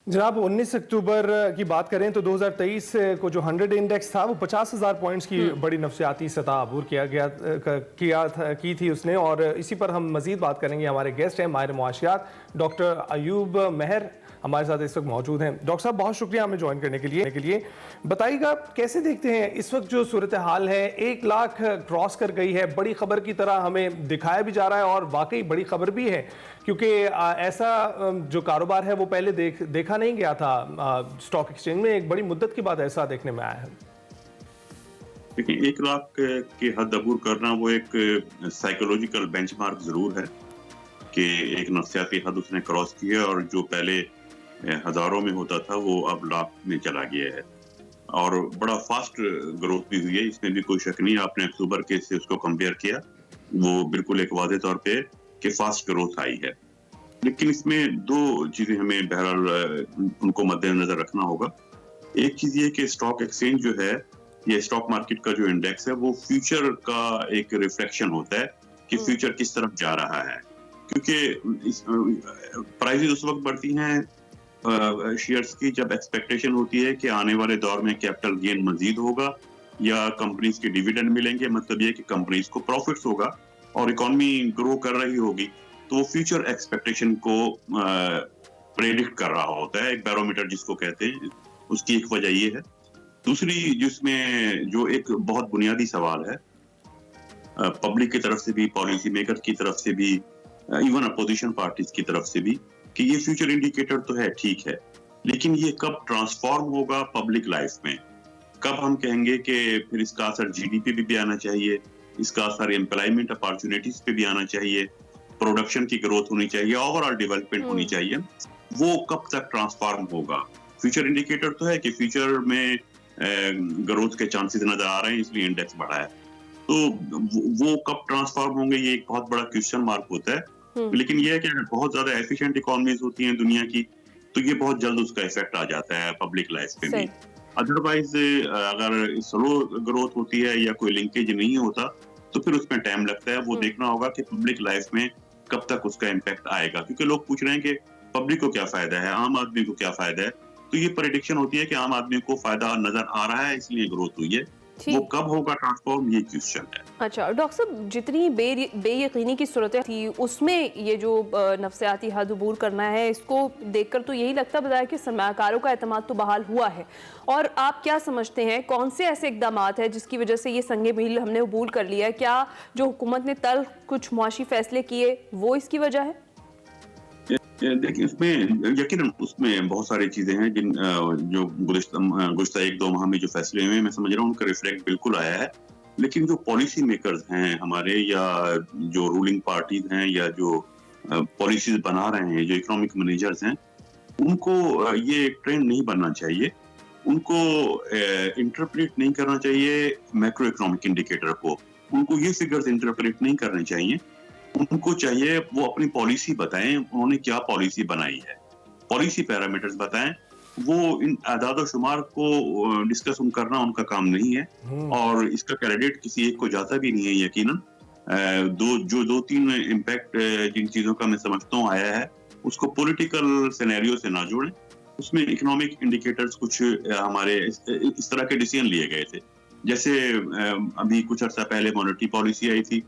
जनाब 19 अक्टूबर की बात करें तो 2023 को जो 100 इंडेक्स था वो 50,000 पॉइंट्स की बड़ी नफसियाती सतह अबूर की थी उसने। और इसी पर हम मजीद बात करेंगे। हमारे गेस्ट हैं माहिर मुआशियात डॉक्टर अयूब मेहर हमारे साथ इस वक्त मौजूद हैं। डॉक्टर साहब बहुत शुक्रिया हमें ज्वाइन करने के लिए। बताइएगा कैसे देखते हैं इस वक्त जो सूरत हाल है, 1 लाख क्रॉस कर गई है, बड़ी खबर की तरह हमें दिखाया भी जा रहा है और वाकई बड़ी खबर भी है, क्योंकि ऐसा जो कारोबार है वो पहले देखा नहीं गया था स्टॉक एक्सचेंज में। एक बड़ी मुद्दत के बाद ऐसा देखने में आया है। देखिए, 1 लाख की हद अबूर करना वो एक साइकोलॉजिकल बेंचमार्क जरूर है कि एक नफ्सियाती हद उसने क्रॉस की है और जो पहले हजारों में होता था वो अब लाख में चला गया है और बड़ा फास्ट ग्रोथ भी हुई है, इसमें भी कोई शक नहीं। आपने अक्टूबर के से उसको कंपेयर किया, वो बिल्कुल एक वादे तौर पे कि फास्ट ग्रोथ आई है। लेकिन इसमें दो चीजें हमें बहरहाल उनको मद्देनजर रखना होगा। एक चीज ये कि स्टॉक एक्सचेंज जो है, ये स्टॉक मार्केट का जो इंडेक्स है वो फ्यूचर का एक रिफ्लेक्शन होता है कि फ्यूचर किस तरफ जा रहा है, क्योंकि प्राइसेस उस वक्त बढ़ती हैं शेयर्स की जब एक्सपेक्टेशन होती है कि आने वाले दौर में कैपिटल गेन मजीद होगा या कंपनीज के डिविडेंड मिलेंगे। मतलब ये कि कंपनीज को प्रॉफिट्स होगा और इकोनॉमी ग्रो कर रही होगी, तो वो फ्यूचर एक्सपेक्टेशन को प्रेडिक्ट कर रहा होता है, एक बैरोमीटर जिसको कहते हैं। उसकी एक वजह ये है। दूसरी जिसमें जो एक बहुत बुनियादी सवाल है पब्लिक की तरफ से भी, पॉलिसी मेकर की तरफ से भी, इवन अपोजिशन पार्टीज की तरफ से भी, कि ये फ्यूचर इंडिकेटर तो है, ठीक है, लेकिन ये कब ट्रांसफॉर्म होगा पब्लिक लाइफ में? कब हम कहेंगे कि फिर इसका असर जीडीपी पे भी आना चाहिए, इसका असर एम्प्लॉयमेंट अपॉर्चुनिटीज पे भी आना चाहिए, प्रोडक्शन की ग्रोथ होनी चाहिए, ओवरऑल डेवलपमेंट होनी चाहिए, वो कब तक ट्रांसफॉर्म होगा? फ्यूचर इंडिकेटर तो है कि फ्यूचर में ग्रोथ के चांसेस नजर आ रहे हैं, इसलिए इंडेक्स बढ़ा है, तो वो कब ट्रांसफॉर्म होंगे ये एक बहुत बड़ा क्वेश्चन मार्क होता है। लेकिन ये है कि बहुत ज्यादा एफिशिएंट इकोनॉमीज होती हैं दुनिया की, तो ये बहुत जल्द उसका इफेक्ट आ जाता है पब्लिक लाइफ पे भी। अदरवाइज अगर स्लो ग्रोथ होती है या कोई लिंकेज नहीं होता तो फिर उसमें टाइम लगता है। वो देखना होगा कि पब्लिक लाइफ में कब तक उसका इम्पैक्ट आएगा, क्योंकि लोग पूछ रहे हैं कि पब्लिक को क्या फायदा है, आम आदमी को क्या फायदा है। तो ये प्रेडिक्शन होती है कि आम आदमी को फायदा नजर आ रहा है, इसलिए ग्रोथ हुई है। वो कब होगा ट्रांसफॉर्म, ये क्वेश्चन है। अच्छा डॉक्टर साहब, जितनी बेयकीनी की सूरत थी उसमें ये जो नफ्सियाती हद अबूर करना है, इसको देखकर तो यही लगता बताया कि सरमायाकारों का एतमाद तो बहाल हुआ है। और आप क्या समझते हैं कौन से ऐसे इकदाम हैं जिसकी वजह से ये संगे मील हमने अबूर कर लिया है? क्या जो हुकूमत ने तल्ख कुछ मुआशी फैसले किए वो इसकी वजह है? देखिए, इसमें यकीनन उसमें बहुत सारी चीजें हैं जिन जो गुज़िश्ता 1-2 माह में जो फैसले हुए, मैं समझ रहा हूँ उनका रिफ्लेक्ट बिल्कुल आया है। लेकिन जो पॉलिसी मेकर्स हैं हमारे, या जो रूलिंग पार्टीज हैं, या जो पॉलिसीज बना रहे हैं, जो इकोनॉमिक मैनेजर्स हैं, उनको ये ट्रेंड नहीं बनना चाहिए। उनको इंटरप्रेट नहीं करना चाहिए मैक्रो इकोनॉमिक इंडिकेटर को, उनको ये फिगर्स इंटरप्रेट नहीं करने चाहिए। उनको चाहिए वो अपनी पॉलिसी बताएं, उन्होंने क्या पॉलिसी बनाई है, पॉलिसी पैरामीटर्स बताएं। वो इन आदाद शुमार को डिस्कस करना उनका काम नहीं है और इसका क्रेडिट किसी एक को जाता भी नहीं है यकीनन। दो तीन इम्पैक्ट जिन चीजों का मैं समझता हूँ आया है, उसको पॉलिटिकल सिनेरियो से ना जोड़ें। उसमें इकोनॉमिक इंडिकेटर्स कुछ हमारे इस तरह के डिसीजन लिए गए थे, जैसे अभी कुछ अर्सा पहले मॉनेटरी पॉलिसी आई थी,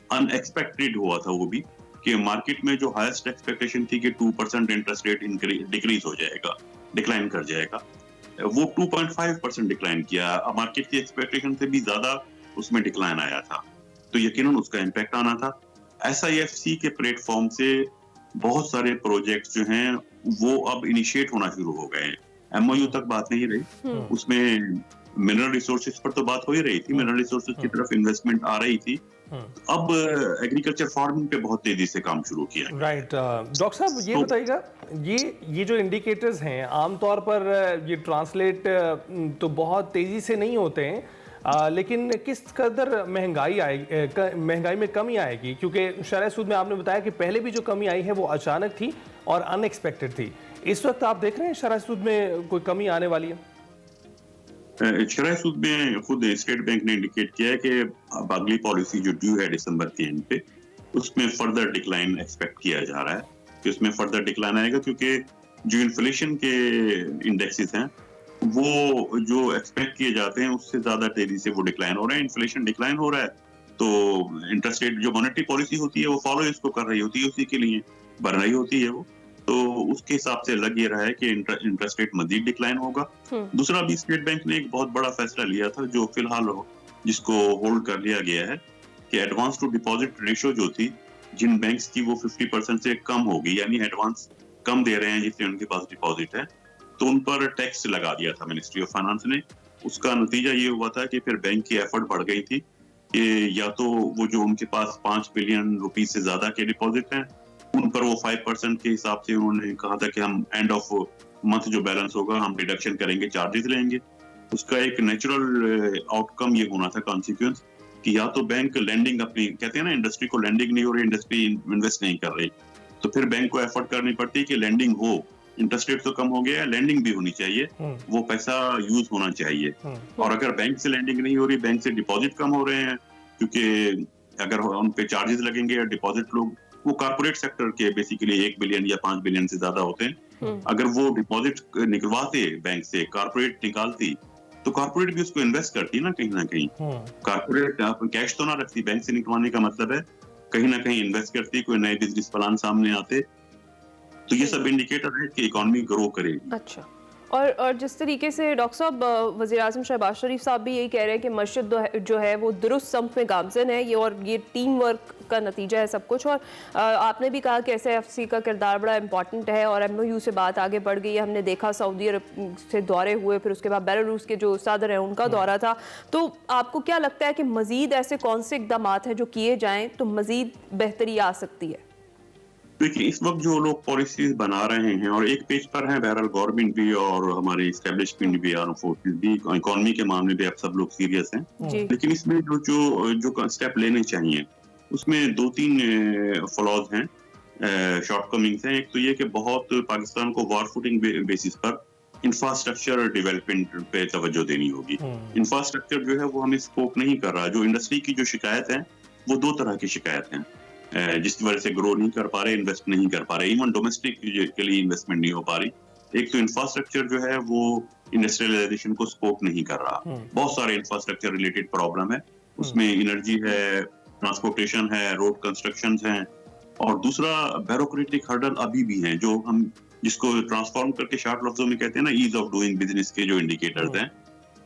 अनएक्सपेक्टेड हुआ था वो भी, कि मार्केट में जो हाईएस्ट एक्सपेक्टेशन थी कि 2% इंटरेस्ट रेट डिक्रीज हो जाएगा, डिक्लाइन कर जाएगा, वो 2.5% डिक्लाइन किया। मार्केट की एक्सपेक्टेशन से भी ज्यादा उसमें डिक्लाइन आया था, तो यकीनन उसका इम्पैक्ट आना था। SIFC के प्लेटफॉर्म से बहुत सारे प्रोजेक्ट्स जो हैं वो अब इनिशिएट होना शुरू हो गए हैं। MOU तक बात नहीं रही, उसमें मिनरल रिसोर्सेज पर तो बात हो ही रही थी, मिनरल रिसोर्सेज की तरफ इन्वेस्टमेंट आ रही थी। अब एग्रीकल्चर फार्मिंग पे बहुत तेजी से काम शुरू किया। राइट डॉक्टर साहब, ये बताइएगा, ये जो इंडिकेटर्स हैं आमतौर पर ये ट्रांसलेट तो बहुत तेजी से नहीं होते हैं, लेकिन किस कदर महंगाई में कमी आएगी? क्योंकि शरह सूद में आपने बताया कि पहले भी जो कमी आई है वो अचानक थी और अनएक्सपेक्टेड थी। इस वक्त आप देख रहे हैं शरह सूद में कोई कमी आने वाली है? शरह सूद में खुद स्टेट बैंक ने इंडिकेट किया है कि अगली पॉलिसी जो ड्यू है दिसंबर के एंड पे, उसमें फर्दर डिक्लाइन एक्सपेक्ट किया जा रहा है कि उसमें फर्दर डिक्लाइन आएगा, क्योंकि जो इन्फ्लेशन के इंडेक्सेस हैं वो जो एक्सपेक्ट किए जाते हैं उससे ज्यादा तेजी से वो डिक्लाइन हो रहे हैं। इन्फ्लेशन डिक्लाइन हो रहा है तो इंटरेस्ट रेट जो मॉनेटरी पॉलिसी होती है वो फॉलो इसको कर रही होती है, उसी के लिए बढ़ रही होती है वो, तो उसके हिसाब से लग ये रहा है कि इंटरेस्ट रेट मजीद डिक्लाइन होगा। दूसरा भी स्टेट बैंक ने एक बहुत बड़ा फैसला लिया था जो फिलहाल जिसको होल्ड कर लिया गया है कि एडवांस टू डिपॉजिट रेशो जो थी जिन बैंक्स की वो 50% से कम होगी, यानी एडवांस कम दे रहे हैं जिससे उनके पास डिपॉजिट है, तो उन पर टैक्स लगा दिया था मिनिस्ट्री ऑफ फाइनेंस ने। उसका नतीजा ये हुआ था कि फिर बैंक की एफर्ट बढ़ गई थी कि या तो वो जो उनके पास 5 बिलियन रुपीस से ज्यादा के डिपॉजिट हैं उन पर वो 5% के हिसाब से उन्होंने कहा था कि हम एंड ऑफ मंथ जो बैलेंस होगा हम डिडक्शन करेंगे, चार्जेस लेंगे। उसका एक नेचुरल आउटकम ये होना था, कॉन्सिक्वेंस, कि या तो बैंक लैंडिंग अपनी, कहते हैं ना इंडस्ट्री को लैंडिंग नहीं हो रही, इंडस्ट्री इन्वेस्ट नहीं कर रही, तो फिर बैंक को एफर्ट करनी पड़ती है कि लैंडिंग हो, इंटरेस्ट रेट तो कम हो गया है, लैंडिंग भी होनी चाहिए, वो पैसा यूज होना चाहिए। और अगर बैंक से लैंडिंग नहीं हो रही, बैंक से डिपॉजिट कम हो रहे हैं, क्योंकि अगर उन पे चार्जेस लगेंगे या डिपॉजिट लोग, वो कारपोरेट सेक्टर के बेसिकली 1 बिलियन या 5 बिलियन से ज्यादा होते हैं, अगर वो डिपॉजिट निकलवाते बैंक से, कारपोरेट निकालती, तो कारपोरेट भी उसको इन्वेस्ट करती ना कहीं। कारपोरेट कैश तो ना रखती, बैंक से निकलवाने का मतलब है कहीं ना कहीं इन्वेस्ट करती, कोई नए बिजनेस प्लान सामने आते, तो ये सब इंडिकेटर है कि इकोनॉमी ग्रो करेगी। अच्छा, और जिस तरीके से डॉक्टर साहब वज़ीर-ए-आज़म शहबाज शरीफ साहब भी यही कह रहे हैं कि मस्जिद जो है वो दुरुस्त संप में गामज़न है, ये और ये टीम वर्क का नतीजा है सब कुछ। और आपने भी कहा कि SAFC का किरदार बड़ा इंपॉर्टेंट है और MOU से बात आगे बढ़ गई है। हमने देखा सऊदी अरब से दौरे हुए, फिर उसके बाद बेलारूस के जो सदर हैं उनका दौरा था। तो आपको क्या लगता है कि मज़ीद ऐसे कौन से इक़दाम हैं जो किए जाएँ तो मज़ीद बेहतरी आ सकती है? देखिए, इस वक्त जो लोग पॉलिसीज बना रहे हैं और एक पेज पर है बहरहाल गवर्नमेंट भी और हमारे एस्टेब्लिशमेंट भी, आर्म फोर्सेस भी, इकोनॉमी के मामले में अब सब लोग सीरियस हैं, लेकिन इसमें जो स्टेप लेने चाहिए उसमें 2-3 फ्लॉज हैं, शॉर्टकमिंग्स हैं। एक तो ये कि बहुत पाकिस्तान को वॉर फुटिंग बेसिस पर इंफ्रास्ट्रक्चर डेवलपमेंट पे तवज्जो देनी होगी। इंफ्रास्ट्रक्चर जो है वो हमें स्कोप नहीं कर रहा। जो इंडस्ट्री की जो शिकायत है वो 2 तरह की शिकायत हैं, जिसकी वजह से ग्रो नहीं कर पा रहे, इन्वेस्ट नहीं कर पा रहे, इवन डोमेस्टिक के लिए इन्वेस्टमेंट नहीं हो पा रही। एक तो इंफ्रास्ट्रक्चर जो है वो इंडस्ट्रियलाइजेशन को स्कोप नहीं कर रहा। बहुत सारे इंफ्रास्ट्रक्चर रिलेटेड प्रॉब्लम है, उसमें एनर्जी है, ट्रांसपोर्टेशन है, रोड कंस्ट्रक्शन है, और दूसरा ब्यूरोक्रेटिक हर्डल अभी भी हैं जो हम जिसको ट्रांसफॉर्म करके शार्ट लफ्जों में कहते हैं ना, ईज ऑफ डूइंग बिजनेस के जो इंडिकेटर्स हैं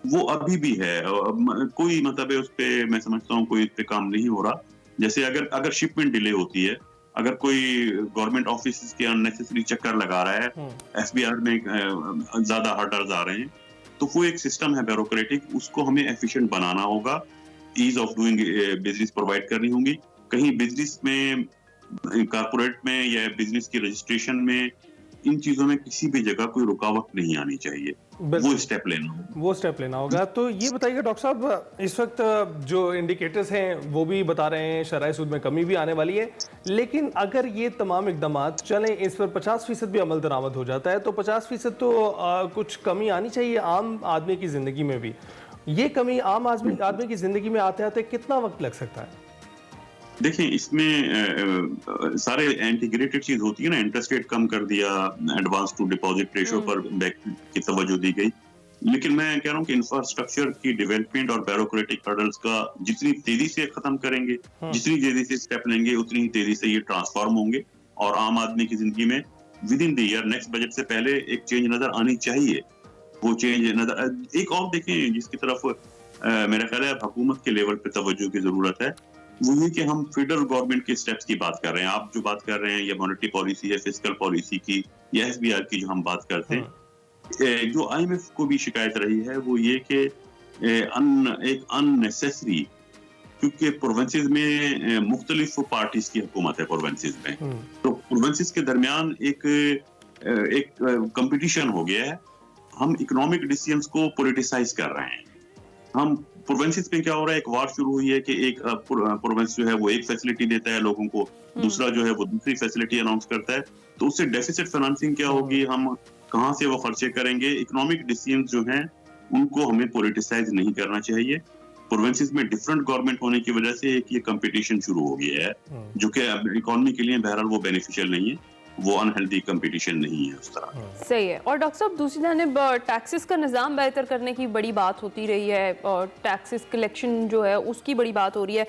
वो अभी भी है। कोई मतलब है उस पर मैं समझता हूँ कोई इस पे काम नहीं हो रहा। जैसे अगर शिपमेंट डिले होती है, अगर कोई गवर्नमेंट ऑफिस के अननेसेसरी चक्कर लगा रहा है, SBR में ज्यादा हर्डल्स आ रहे हैं, तो वो एक सिस्टम है ब्यूरोक्रेटिक, उसको हमें एफिशिएंट बनाना होगा, ease of doing business provide करनी होगी। कहीं बिजनेस में, कारपोरेट में या बिजनेस की रजिस्ट्रेशन में, इन चीजों में किसी भी जगह कोई रुकावट नहीं आनी चाहिए, वो स्टेप लेना होगा। तो ये बताइएगा डॉक्टर साहब, इस वक्त जो इंडिकेटर्स हैं वो भी बता रहे हैं शरह सूद में कमी भी आने वाली है, लेकिन अगर ये तमाम इकदामात चलें, इस पर 50% भी अमल दरामद हो जाता है तो 50% तो कुछ कमी आनी चाहिए आम आदमी की जिंदगी में भी। ये कमी आम आदमी की जिंदगी में आते आते कितना वक्त लग सकता है? देखिए, इसमें सारे इंटीग्रेटेड चीज होती है ना, इंटरेस्ट रेट कम कर दिया, एडवांस टू डिपॉजिट रेशो पर बैंक की तवज्जो दी गई, लेकिन मैं कह रहा हूँ कि इंफ्रास्ट्रक्चर की डेवलपमेंट और ब्यूरोक्रेटिक हर्डल्स का जितनी तेजी से खत्म करेंगे, जितनी तेजी से स्टेप लेंगे, उतनी ही तेजी से ये ट्रांसफॉर्म होंगे और आम आदमी की जिंदगी में with in the year, next budget से पहले एक चेंज नजर आनी चाहिए। वो चेंज नजर, एक और देखें जिसकी तरफ मेरा ख्याल है हुकूमत के लेवल पे तवज्जो की जरूरत है, वो ये कि हम फेडरल गवर्नमेंट के स्टेप्स की बात कर रहे हैं। आप जो बात कर रहे हैं या मॉनेटरी पॉलिसी है, फिस्कल पॉलिसी की या SBR की जो हम बात करते हैं, जो IMF को भी शिकायत रही है वो ये कि एक अननेसेसरी, क्योंकि प्रोविंसेस में मुख्तलिफ पार्टीज की हुकूमत है प्रोविंसेस में, तो प्रोविंसेस के दरमियान एक कंपटीशन हो गया है। हम इकोनॉमिक डिसीजंस को पॉलिटिसाइज कर रहे हैं। हम प्रोविंसेस में क्या हो रहा है, एक वार शुरू हुई है कि एक प्रोविंस जो है वो एक फैसिलिटी देता है लोगों को, दूसरा जो है वो दूसरी फैसिलिटी अनाउंस करता है, तो उससे डेफिसिट फाइनेंसिंग क्या होगी, हम कहां से वो खर्चे करेंगे। इकोनॉमिक डिसीजंस जो हैं उनको हमें पॉलिटिसाइज नहीं करना चाहिए। प्रोविंसेस में डिफरेंट गवर्नमेंट होने की वजह से एक ये कंपटीशन शुरू हो गया है जो कि इकोनॉमी के लिए बहरहाल वो बेनिफिशियल नहीं है। वो अनहेल्दी कंपटीशन नहीं है उस तरह। सही है। और डॉक्टर साहब दूसरी जानिब टैक्सेस का निज़ाम बेहतर करने की बड़ी बात होती रही है और टैक्सेस कलेक्शन जो है उसकी बड़ी बात हो रही है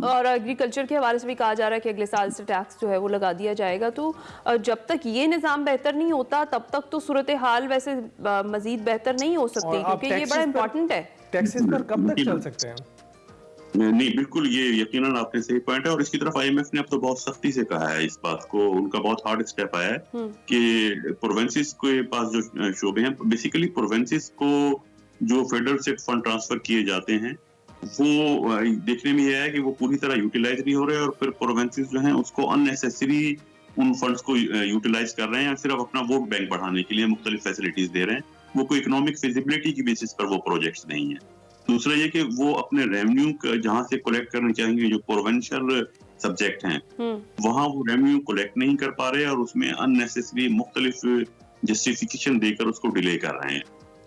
और एग्रीकल्चर के हवाले से भी कहा जा रहा है कि अगले साल से टैक्स जो है वो लगा दिया जाएगा। तो जब तक ये निज़ाम बेहतर नहीं होता तब तक तो सूरत हाल वैसे मजीद बेहतर नहीं हो सकती, क्योंकि ये बड़ा इंपॉर्टेंट है। टैक्सेस पर कब तक चल सकते हैं? नहीं, बिल्कुल ये यकीनन आपने सही पॉइंट है और इसकी तरफ आईएमएफ ने अब तो बहुत सख्ती से कहा है इस बात को। उनका बहुत हार्ड स्टेप आया है कि प्रोविंसेस के पास जो शोबे हैं, बेसिकली प्रोविंसेस को जो फेडरल से फंड ट्रांसफर किए जाते हैं वो देखने में यह है कि वो पूरी तरह यूटिलाइज नहीं हो रहे और फिर प्रोविंसेस जो हैं उसको अननेसेसरी उन फंड्स को यूटिलाइज कर रहे हैं या सिर्फ अपना वोट बैंक बढ़ाने के लिए मुख्तलिफ फैसिलिटीज दे रहे हैं। वो कोई इकोनॉमिक फिजिबिलिटी की बेसिस पर वो प्रोजेक्ट्स नहीं है। दूसरा ये कि वो अपने रेवेन्यू जहां से कलेक्ट करने चाहेंगे, जो प्रोविंशियल सब्जेक्ट हैं, वहां वो रेवेन्यू कलेक्ट नहीं कर पा रहे और उसमें अननेसेसरी मुख्तलिफ जस्टिफिकेशन देकर उसको डिले कर रहे हैं।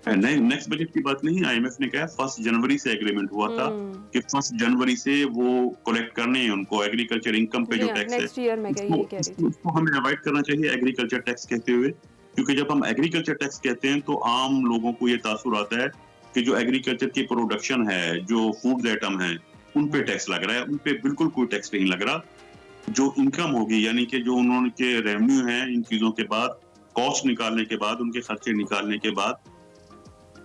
नेक्स्ट बजट की बात नहीं, आईएमएफ ने कहा 1 जनवरी से एग्रीमेंट हुआ था कि 1 जनवरी से वो कलेक्ट करने हैं उनको एग्रीकल्चर इनकम पे जो टैक्स है उसको हमें अवॉइड करना चाहिए एग्रीकल्चर टैक्स कहते हुए, क्योंकि जब हम एग्रीकल्चर टैक्स कहते हैं तो आम लोगों को ये तासुर आता है कि जो एग्रीकल्चर की प्रोडक्शन है, जो फूड आइटम है, उन पे टैक्स लग रहा है। उन पे बिल्कुल कोई टैक्स नहीं लग रहा। जो इनकम होगी यानी कि जो उन्होंने रेवेन्यू है इन चीजों के बाद, कॉस्ट निकालने के बाद, उनके खर्चे निकालने के बाद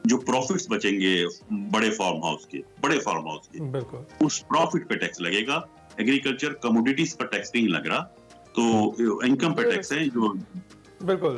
जो प्रॉफिट्स बचेंगे बड़े फार्म हाउस के बिल्कुल उस प्रॉफिट पे टैक्स लगेगा। एग्रीकल्चर कमोडिटीज पर टैक्स नहीं लग रहा, तो इनकम पे टैक्स है जो बिल्कुल।